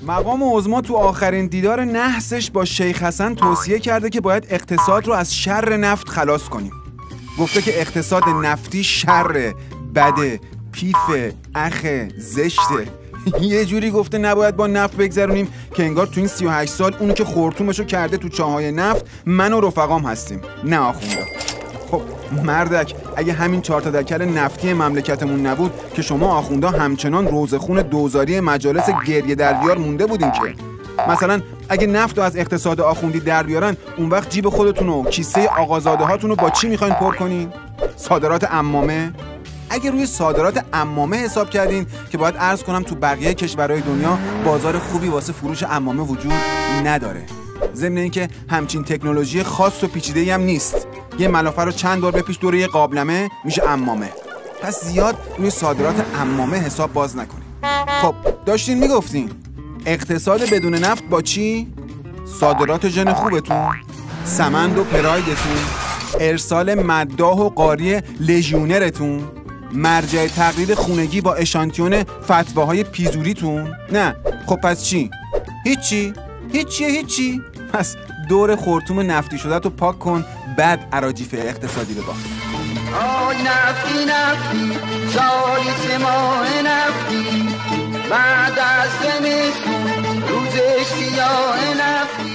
مقام عظما تو آخرین دیدار نحسش با شیخ حسن توصیه کرده که باید اقتصاد رو از شر نفت خلاص کنیم. گفته که اقتصاد نفتی شر، بده، پیفه، اخه، زشته. یه جوری گفته نباید با نفت بگذرونیم که انگار تو این 38 سال اونی که خورتومشو کرده تو چاهای نفت من و رفقام هستیم، نه آخوندا. خب مردک، اگه همین 4 تا دکل نفتی مملکتمون نبود که شما آخوندا همچنان روزخون دوزاری مجالس گریه در بیار مونده بودین که. مثلا اگه نفت رو از اقتصاد آخوندی در بیارن، اون وقت جیب خودتون و کیسه آقازاده هاتون رو با چی میخواین پر کنین؟ صادرات عمامه؟ اگه روی صادرات عمامه حساب کردین که باید عرض کنم تو بقیه کشورهای دنیا بازار خوبی واسه فروش عمامه وجود نداره. ضمن اینکه همچین تکنولوژی خاص و پیچیده‌ای هم نیست. یه ملافه رو چند دور بپیچ دور یه قابلمه میشه عمامه. پس زیاد روی صادرات عمامه حساب باز نکنین. خب داشتین میگفتین اقتصاد بدون نفت با چی؟ صادرات ژن خوبتون، سمند و پرایدتون، ارسال مداح و قاری لژیونرتون، مرجع تقلید خونگی با اشانتیون فتواهای پیزوریتون. نه خب پس چی؟ هیچی. پس دور خورتوم نفتی شده تو پاک کن، بعد اراجیف اقتصادی ببا. آی نفتی سالی 3 ماه نفتی، بعد از زمستون روزش سیاه نفتی.